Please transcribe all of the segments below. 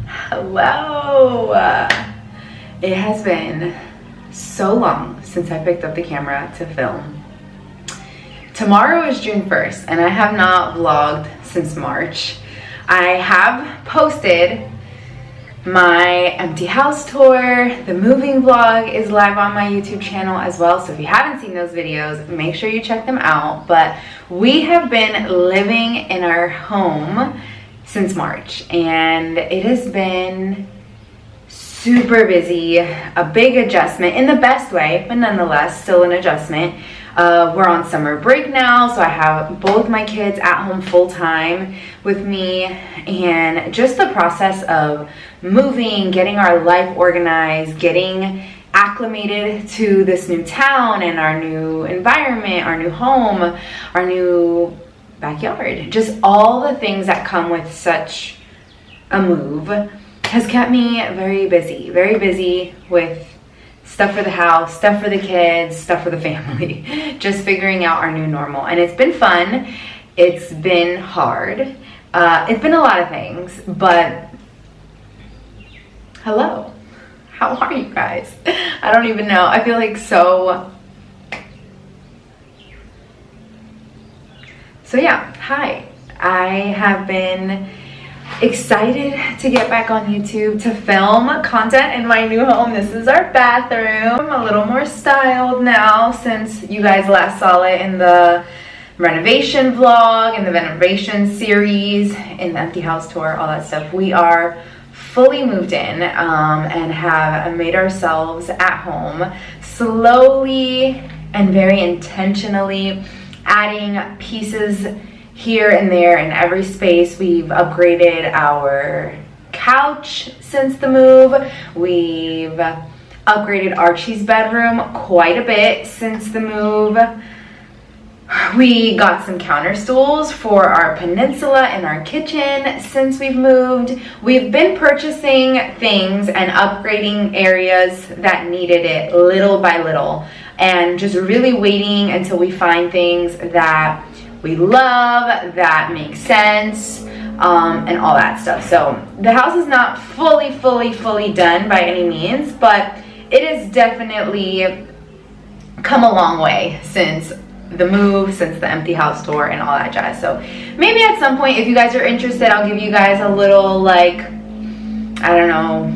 Hello. It has been so long since I picked up the camera to film. Tomorrow is June 1st and I have not vlogged since March. I have posted my empty house tour. The moving vlog is live on my YouTube channel as well, so if you haven't seen those videos, make sure you check them out. But we have been living in our home since March and it has been super busy, a big adjustment in the best way, but nonetheless still an adjustment. We're on summer break now, so I have both my kids at home full-time with me, and just the process of moving, getting our life organized, getting acclimated to this new town and our new environment, our new home, our new backyard, just all the things that come with such a move has kept me very busy with stuff for the house, stuff for the kids, stuff for the family, just figuring out our new normal. And it's been fun. It's been hard. It's been a lot of things, but hello. How are you guys? I don't even know. I feel like so yeah, hi. I have been excited to get back on YouTube to film content in my new home. This is our bathroom. I'm a little more styled now since you guys last saw it in the renovation vlog, in the renovation series, in the empty house tour, all that stuff. We are fully moved in and have made ourselves at home, slowly and very intentionally adding pieces here and there in every space. We've upgraded our couch since the move. We've upgraded Archie's bedroom quite a bit since the move. We got some counter stools for our peninsula in our kitchen since we've moved. We've been purchasing things and upgrading areas that needed it little by little, and just really waiting until we find things that we love, that make sense, and all that stuff. So the house is not fully done by any means, but it has definitely come a long way since the move, since the empty house tour and all that jazz. So maybe at some point, if you guys are interested, I'll give you guys a little, like, I don't know,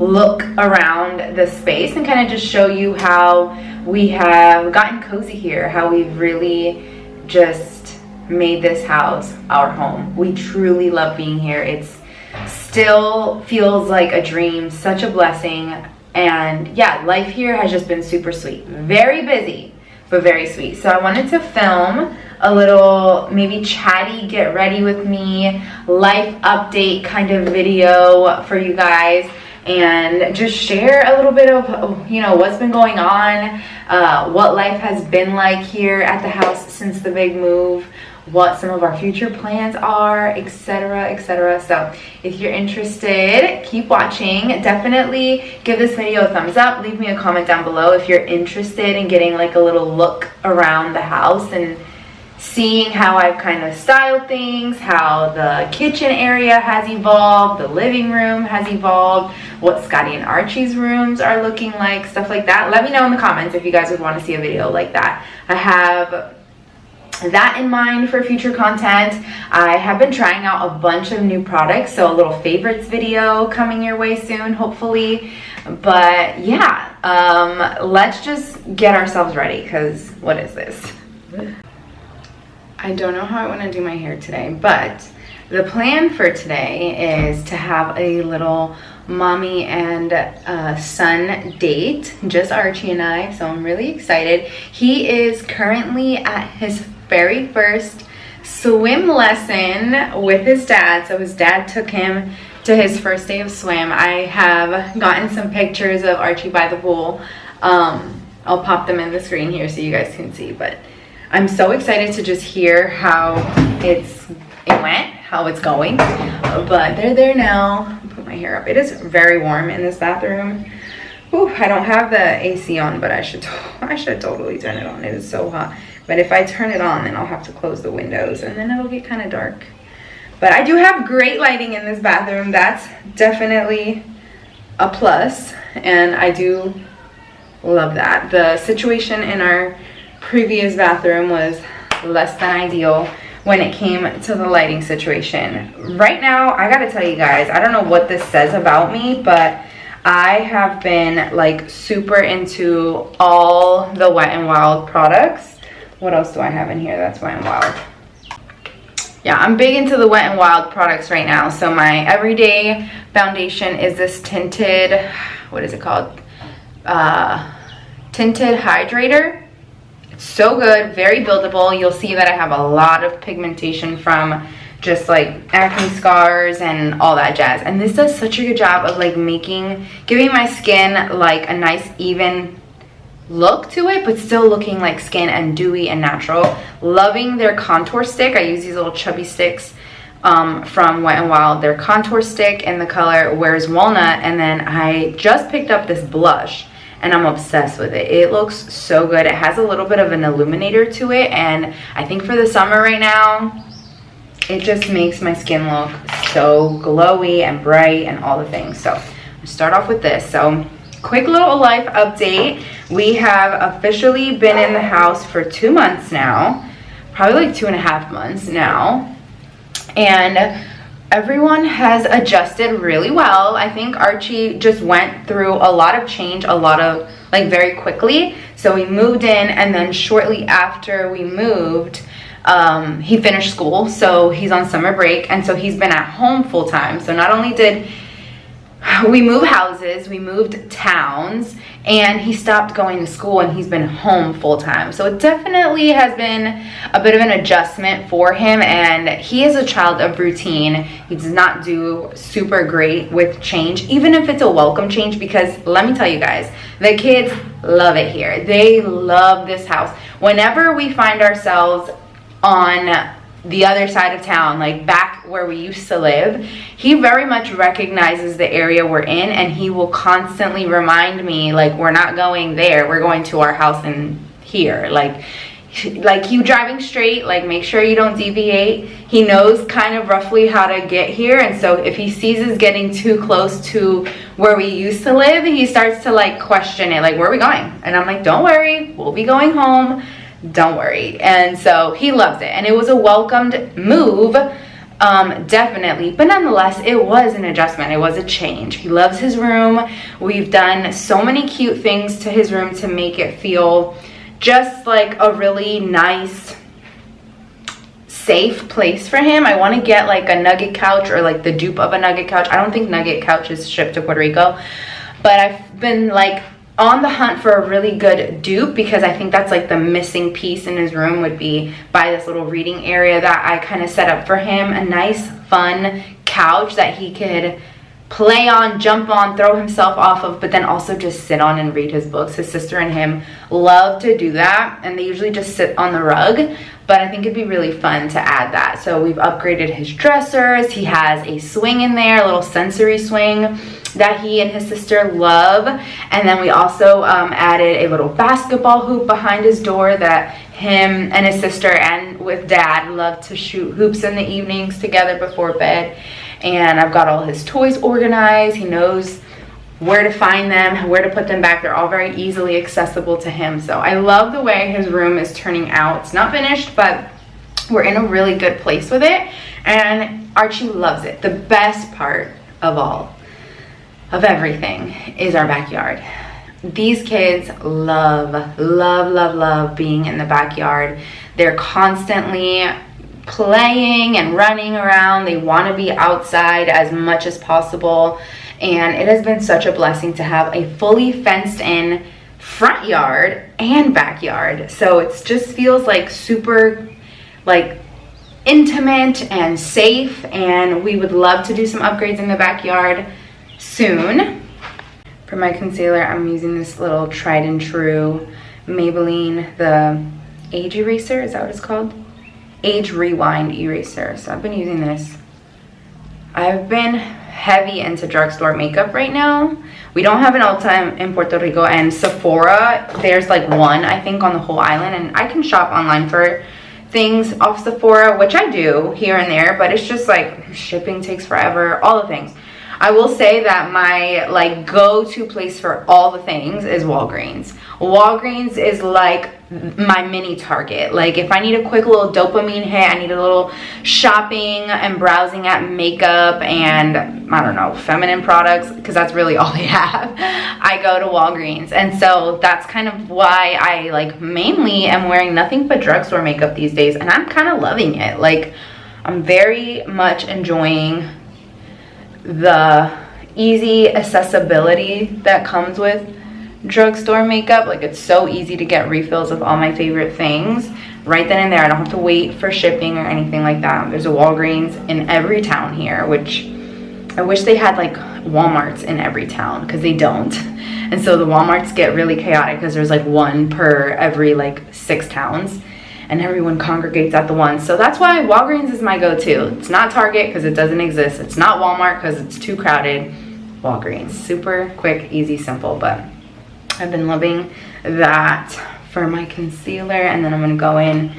look around the space and kind of just show you how we have gotten cozy here, how we've really just made this house our home. We truly love being here. It's still feels like a dream, such a blessing. And yeah, life here has just been super sweet. Very busy, but very sweet. So I wanted to film a little maybe chatty, get ready with me, life update kind of video for you guys, and just share a little bit of, you know, what's been going on, what life has been like here at the house since the big move, what some of our future plans are, etc, etc. So if you're interested, keep watching. Definitely give this video a thumbs up. Leave me a comment down below if you're interested in getting like a little look around the house and seeing how I've kind of styled things, how the kitchen area has evolved, the living room has evolved, what Scotty and Archie's rooms are looking like, stuff like that. Let me know in the comments if you guys would want to see a video like that. I have that in mind for future content. I have been trying out a bunch of new products, so a little favorites video coming your way soon, hopefully. But yeah, let's just get ourselves ready, because what is this? I don't know how I want to do my hair today, but the plan for today is to have a little mommy and son date, just Archie and I, so I'm really excited. He is currently at his very first swim lesson with his dad, so his dad took him to his first day of swim. I have gotten some pictures of Archie by the pool. I'll pop them in the screen here so you guys can see, but I'm so excited to just hear how it went, how it's going. But they're there now. Put my hair up. It is very warm in this bathroom. Ooh, I don't have the AC on, but I should totally turn it on. It is so hot. But if I turn it on, then I'll have to close the windows and then it'll get kind of dark. But I do have great lighting in this bathroom. That's definitely a plus, and I do love that. The situation in our previous bathroom was less than ideal when it came to the lighting situation. Right now, I gotta tell you guys, I don't know what this says about me, but I have been like super into all the Wet n Wild products. What else do I have in here that's Wet n Wild? Yeah, I'm big into the Wet n Wild products right now. So my everyday foundation is this tinted, what is it called? Tinted hydrator. It's so good, very buildable. You'll see that I have a lot of pigmentation from just like acne scars and all that jazz. And this does such a good job of like giving my skin like a nice even look to it, but still looking like skin and dewy and natural. Loving their contour stick. I use these little chubby sticks from Wet n Wild. Their contour stick in the color Where's Walnut, and then I just picked up this blush and I'm obsessed with it. It looks so good. It has a little bit of an illuminator to it, and I think for the summer right now, it just makes my skin look so glowy and bright and all the things. So I'll start off with this. So quick little life update. We have officially been in the house for 2 months now, probably like 2.5 months now, and everyone has adjusted really well. I think Archie just went through a lot of change, like very quickly. So we moved in, and then shortly after we moved, he finished school, so he's on summer break, and so he's been at home full time. So not only did we move houses, we moved towns, and he stopped going to school, and he's been home full time. So it definitely has been a bit of an adjustment for him, and he is a child of routine. He does not do super great with change, even if it's a welcome change, because let me tell you guys, the kids love it here. They love this house. Whenever we find ourselves on the other side of town, like back where we used to live, he very much recognizes the area we're in, and he will constantly remind me, like, we're not going there, we're going to our house in here. Like you driving straight, like make sure you don't deviate. He knows kind of roughly how to get here, and so if he sees us getting too close to where we used to live, he starts to like question it, like, where are we going? And I'm like, don't worry, we'll be going home, don't worry. And so he loves it, and it was a welcomed move, definitely, but nonetheless it was an adjustment. It was a change. He loves his room. We've done so many cute things to his room to make it feel just like a really nice, safe place for him. I want to get like a nugget couch, or like the dupe of a nugget couch. I don't think nugget couch is shipped to Puerto Rico, but I've been like on the hunt for a really good dupe, because I think that's like the missing piece in his room, would be by this little reading area that I kind of set up for him. A nice fun couch that he could play on, jump on, throw himself off of, but then also just sit on and read his books. His sister and him love to do that, and they usually just sit on the rug, but I think it'd be really fun to add that. So we've upgraded his dressers. He has a swing in there, a little sensory swing that he and his sister love. And then we also added a little basketball hoop behind his door that him and his sister and with dad love to shoot hoops in the evenings together before bed. And I've got all his toys organized. He knows where to find them, where to put them back. They're all very easily accessible to him. So I love the way his room is turning out. It's not finished, but we're in a really good place with it, and Archie loves it. The best part of everything is our backyard. These kids love being in the backyard. They're constantly playing and running around. They want to be outside as much as possible, and it has been such a blessing to have a fully fenced in front yard and backyard. So it just feels like super like intimate and safe, and we would love to do some upgrades in the backyard soon. For my concealer, I'm using this little tried and true Maybelline, the Age Eraser, is that what it's called? Age Rewind Eraser. So I've been using this. I've been heavy into drugstore makeup right now. We don't have an Ulta in Puerto Rico, and Sephora, there's like one, I think, on the whole island, and I can shop online for things off Sephora, which I do here and there, but it's just like shipping takes forever, all the things. I will say that my like go-to place for all the things is Walgreens. Walgreens is like my mini Target. Like if I need a quick little dopamine hit, I need a little shopping and browsing at makeup and I don't know, feminine products, because that's really all they have, I go to Walgreens. And so that's kind of why I like mainly am wearing nothing but drugstore makeup these days, and I'm kind of loving it. Like I'm very much enjoying the easy accessibility that comes with drugstore makeup. Like it's so easy to get refills of all my favorite things right then and there. I don't have to wait for shipping or anything like that. There's a Walgreens in every town here, which I wish they had like Walmarts in every town, because they don't. And so the Walmarts get really chaotic because there's like one per every like 6 towns, and everyone congregates at the one. So that's why Walgreens is my go-to. It's not Target because it doesn't exist. It's not Walmart because it's too crowded. Walgreens, super quick, easy, simple. But I've been loving that for my concealer. And then I'm gonna go in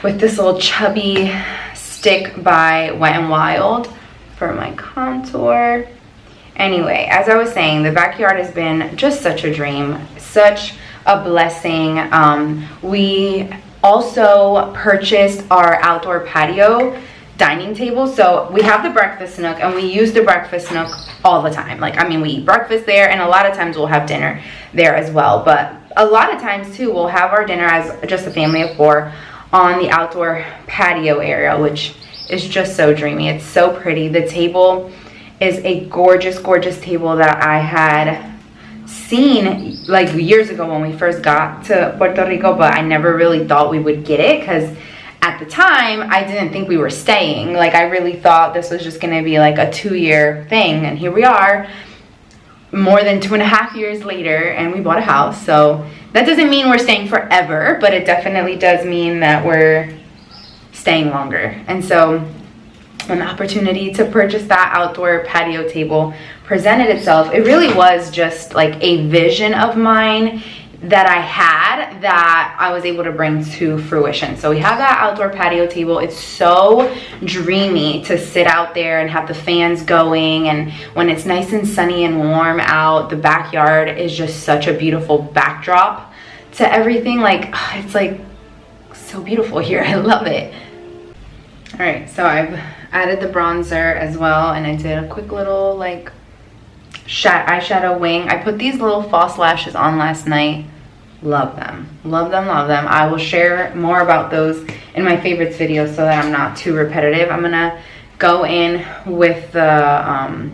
with this little chubby stick by Wet n Wild for my contour. Anyway, as I was saying, the backyard has been just such a dream, such a blessing. We also purchased our outdoor patio dining table. So we have the breakfast nook, and we use the breakfast nook all the time. Like, I mean, we eat breakfast there, and a lot of times we'll have dinner there as well. But a lot of times too, we'll have our dinner as just a family of 4 on the outdoor patio area, which is just so dreamy. It's so pretty. The table is a gorgeous, gorgeous table that I had seen like years ago when we first got to Puerto Rico, but I never really thought we would get it because at the time I didn't think we were staying. Like I really thought this was just gonna be like a 2-year thing, and here we are more than 2.5 years later, and we bought a house. So that doesn't mean we're staying forever, but it definitely does mean that we're staying longer. And so when the opportunity to purchase that outdoor patio table presented itself, it really was just like a vision of mine that I had that I was able to bring to fruition. So we have that outdoor patio table. It's so dreamy to sit out there and have the fans going, and when it's nice and sunny and warm out, the backyard is just such a beautiful backdrop to everything. Like it's like so beautiful here. I love it. All right, so I've added the bronzer as well, and I did a quick little like eyeshadow wing. I put these little false lashes on last night. Love them, love them, love them. I will share more about those in my favorites video so that I'm not too repetitive. I'm gonna go in with the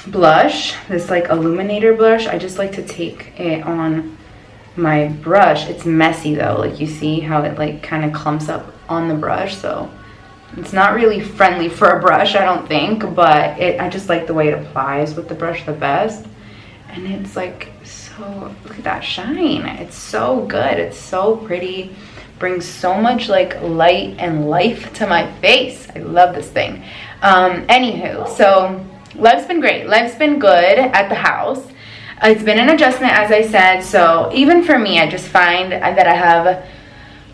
blush, this like illuminator blush. I just like to take it on my brush. It's messy though, like you see how it like kind of clumps up on the brush, so it's not really friendly for a brush, I don't think, but I just like the way it applies with the brush the best. And it's like so, look at that shine. It's so good. It's so pretty. Brings so much like light and life to my face. I love this thing. Anywho, so life's been great. Life's been good at the house. It's been an adjustment, as I said. So even for me, I just find that I have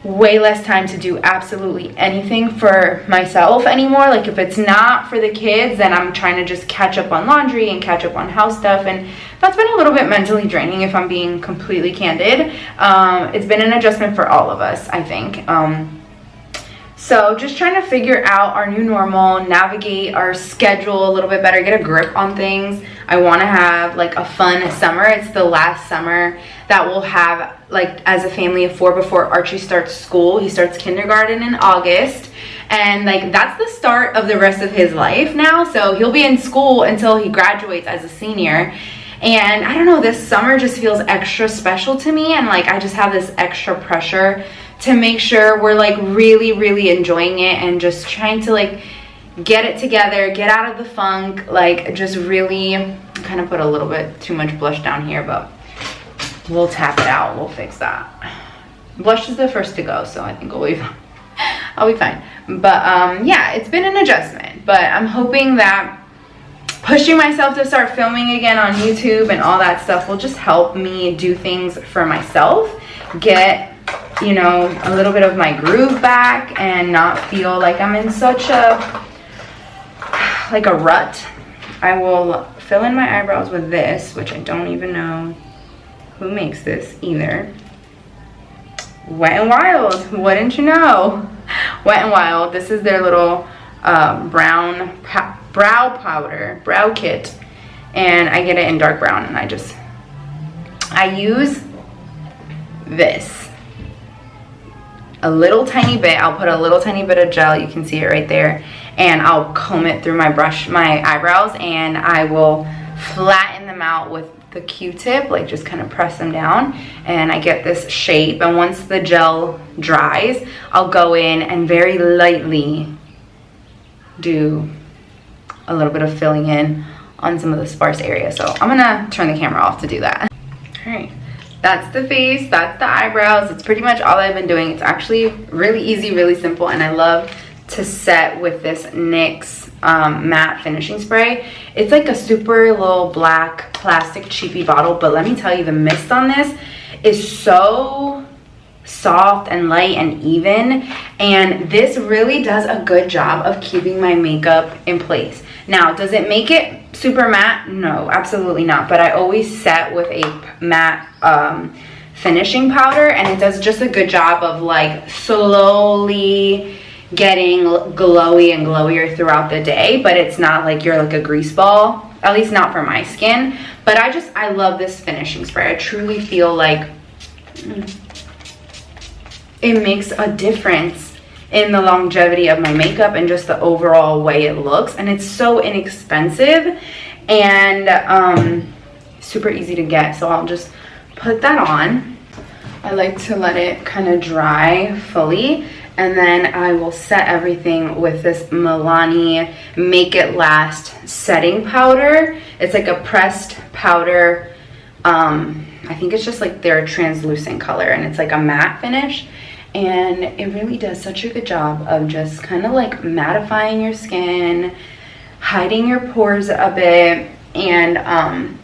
way less time to do absolutely anything for myself anymore. Like if it's not for the kids, then I'm trying to just catch up on laundry and catch up on house stuff, and that's been a little bit mentally draining if I'm being completely candid. It's been an adjustment for all of us, I think. So just trying to figure out our new normal, navigate our schedule a little bit better, get a grip on things. I want to have like a fun summer. It's the last summer that we'll have like as a family of 4 before Archie starts school. He starts kindergarten in August, and like that's the start of the rest of his life now. So he'll be in school until he graduates as a senior. And I don't know, this summer just feels extra special to me, and like I just have this extra pressure to make sure we're like really, really enjoying it and just trying to like get it together, get out of the funk, like just really kind of put a little bit too much blush down here, but we'll tap it out. We'll fix that. Blush is the first to go, so I think I'll be fine. But yeah, it's been an adjustment, but I'm hoping that pushing myself to start filming again on YouTube and all that stuff will just help me do things for myself, get you know, a little bit of my groove back and not feel like I'm in such a, like a rut, I will fill in my eyebrows with this, which I don't even know who makes this either. Wet n Wild, wouldn't you know? Wet n Wild, this is their little brow kit, and I get it in dark brown, and I use this a little tiny bit. I'll put a little tiny bit of gel, you can see it right there, and I'll comb it through my eyebrows, and I will flatten them out with the Q-tip, like just kind of press them down, and I get this shape. And once the gel dries, I'll go in and very lightly do a little bit of filling in on some of the sparse areas. So I'm gonna turn the camera off to do that. All right, that's the face, that's the eyebrows. It's pretty much all I've been doing. It's actually really easy, really simple, and I love to set with this NYX matte finishing spray. It's like a super little black plastic cheapy bottle, but let me tell you, the mist on this is so soft and light and even, and this really does a good job of keeping my makeup in place. Now, does it make it super matte? No, absolutely not, but I always set with a matte finishing powder, and it does just a good job of like slowly getting glowy and glowier throughout the day, but it's not like you're like a grease ball, at least not for my skin. But I love this finishing spray. I truly feel like it makes a difference in the longevity of my makeup and just the overall way it looks, and it's so inexpensive and super easy to get. So I'll just put that on. I like to let it kind of dry fully, and then I will set everything with this Milani Make It Last setting powder. It's like a pressed powder. I think it's just like their translucent color, and it's like a matte finish, and it really does such a good job of just kind of like mattifying your skin, hiding your pores a bit. And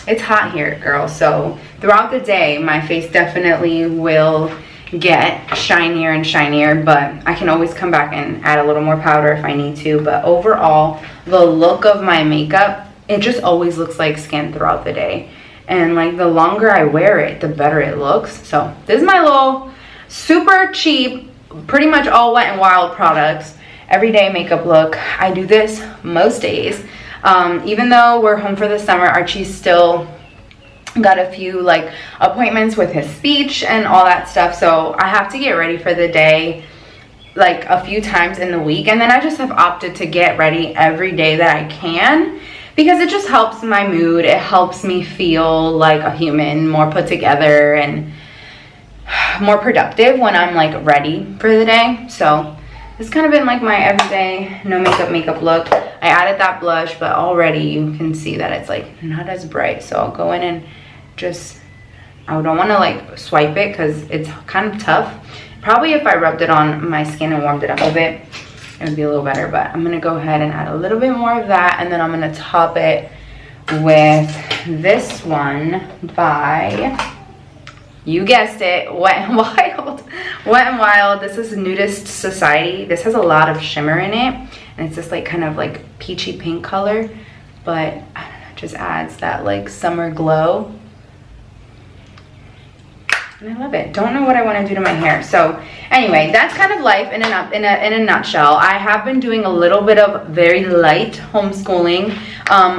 it's hot here, girls, so throughout the day my face definitely will get shinier and shinier, but I can always come back and add a little more powder if I need to. But overall, the look of my makeup, it just always looks like skin throughout the day, and like the longer I wear it, the better it looks. So this is my little super cheap, pretty much all Wet n Wild products, everyday makeup look. I do this most days. Even though we're home for the summer, Archie's still got a few like appointments with his speech and all that stuff, so I have to get ready for the day like a few times in the week, and then I just have opted to get ready every day that I can, because it just helps my mood. It helps me feel like a human, more put together and more productive when I'm like ready for the day. So it's kind of been like my everyday no makeup look. I added that blush, but already you can see that it's like not as bright, so I'll go in and just, I don't want to like swipe it because it's kind of tough. Probably if I rubbed it on my skin and warmed it up a bit, it would be a little better, but I'm gonna go ahead and add a little bit more of that, and then I'm gonna top it with this one by, you guessed it, Wet n Wild. Wet n Wild, this is Nudist Society. This has a lot of shimmer in it, and it's just like kind of like peachy pink color, but I don't know, it just adds that like summer glow. And I love it. Don't know what I want to do to my hair. So anyway, that's kind of life in a nutshell. I have been doing a little bit of very light homeschooling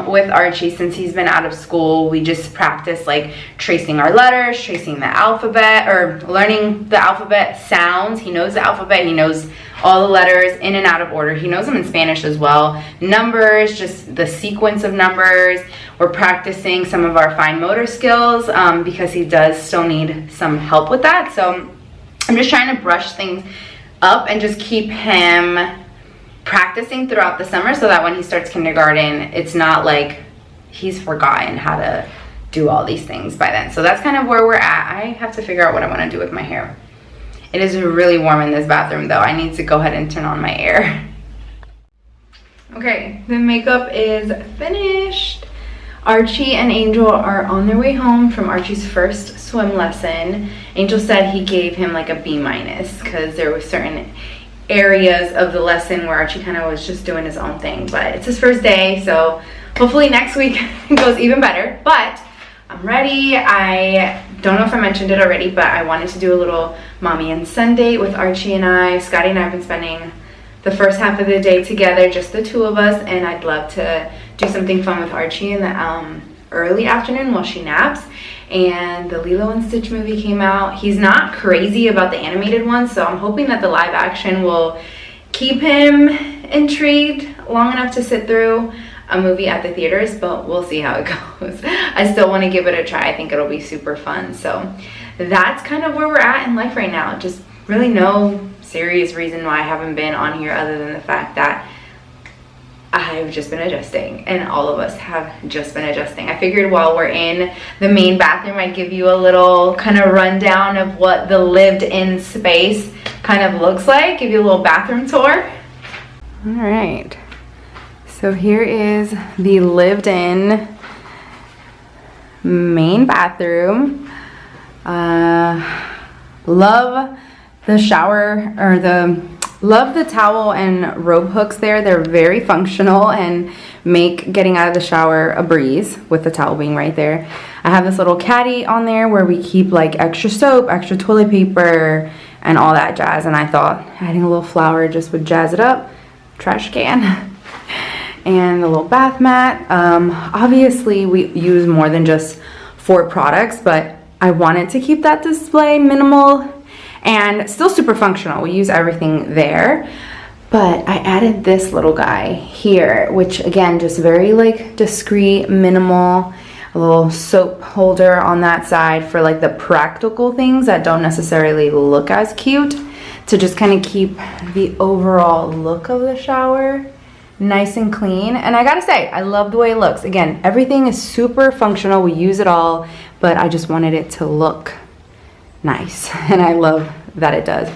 with Archie since he's been out of school. We just practice like tracing our letters, tracing the alphabet, or learning the alphabet sounds. He knows the alphabet. He knows all the letters in and out of order. He knows them in Spanish as well. Numbers, just the sequence of numbers. We're practicing some of our fine motor skills because he does still need some help with that. So I'm just trying to brush things up and just keep him practicing throughout the summer, so that when he starts kindergarten, it's not like he's forgotten how to do all these things by then. So that's kind of where we're at. I have to figure out what I want to do with my hair. It is really warm in this bathroom though. I need to go ahead and turn on my air. Okay, the makeup is finished. Archie and Angel are on their way home from Archie's first swim lesson. Angel said he gave him like a B- because there were certain areas of the lesson where Archie kind of was just doing his own thing. But it's his first day, so hopefully next week it goes even better. But I'm ready. I don't know if I mentioned it already, but I wanted to do a little mommy and son date with Archie and I. Scotty and I have been spending the first half of the day together, just the two of us, and I'd love to do something fun with Archie in the early afternoon while she naps. And the Lilo and Stitch movie came out. He's not crazy about the animated one, so I'm hoping that the live action will keep him intrigued long enough to sit through a movie at the theaters, but we'll see how it goes. I still want to give it a try. I think it'll be super fun. So that's kind of where we're at in life right now. Just really no serious reason why I haven't been on here other than the fact that I've just been adjusting, and all of us have just been adjusting. I figured while we're in the main bathroom, I'd give you a little kind of rundown of what the lived-in space kind of looks like, give you a little bathroom tour. All right, so here is the lived-in main bathroom. Love the shower, or love the towel and rope hooks there. They're very functional and make getting out of the shower a breeze with the towel being right there. I have this little caddy on there where we keep like extra soap, extra toilet paper, and all that jazz. And I thought adding a little flower just would jazz it up. Trash can. And a little bath mat. Obviously we use more than just 4 products, but I wanted to keep that display minimal and still super functional. We use everything there, but I added this little guy here, which again, just very like discreet, minimal. A little soap holder on that side for like the practical things that don't necessarily look as cute, to just kind of keep the overall look of the shower nice and clean. And I gotta say, I love the way it looks. Again, everything is super functional. We use it all, but I just wanted it to look nice, and I love that it does.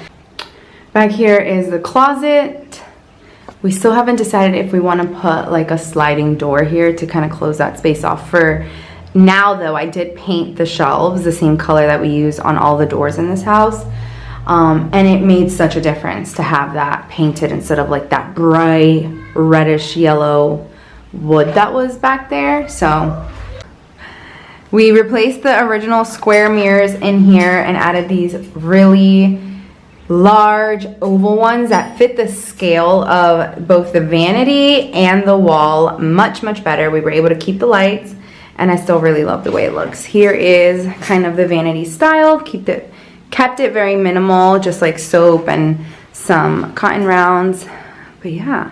Back here is the closet. We still haven't decided if we want to put like a sliding door here to kind of close that space off. For now though, I did paint the shelves the same color that we use on all the doors in this house, and it made such a difference to have that painted instead of like that bright reddish yellow wood that was back there. So we replaced the original square mirrors in here and added these really large oval ones that fit the scale of both the vanity and the wall much, much better. We were able to keep the lights, and I still really love the way it looks. Here is kind of the vanity style. Kept it very minimal, just like soap and some cotton rounds. But yeah,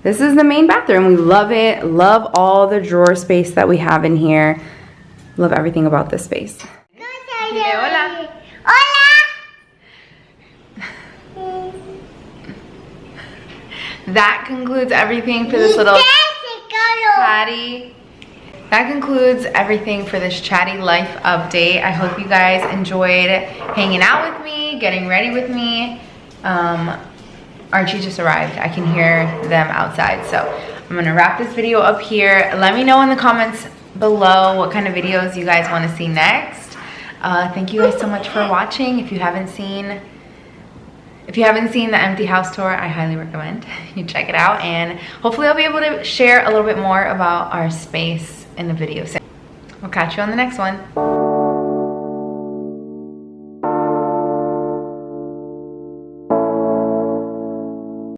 this is the main bathroom. We love it. Love all the drawer space that we have in here. Love everything about this space. Hola. Hola. That concludes everything for this little chatty. That concludes everything for this chatty life update. I hope you guys enjoyed hanging out with me, getting ready with me. Archie just arrived. I can hear them outside. So I'm gonna wrap this video up here. Let me know in the comments below what kind of videos you guys want to see next. Thank you guys so much for watching. If you haven't seen the empty house tour, I highly recommend you check it out, and hopefully I'll be able to share a little bit more about our space in the video soon. We'll catch you on the next one.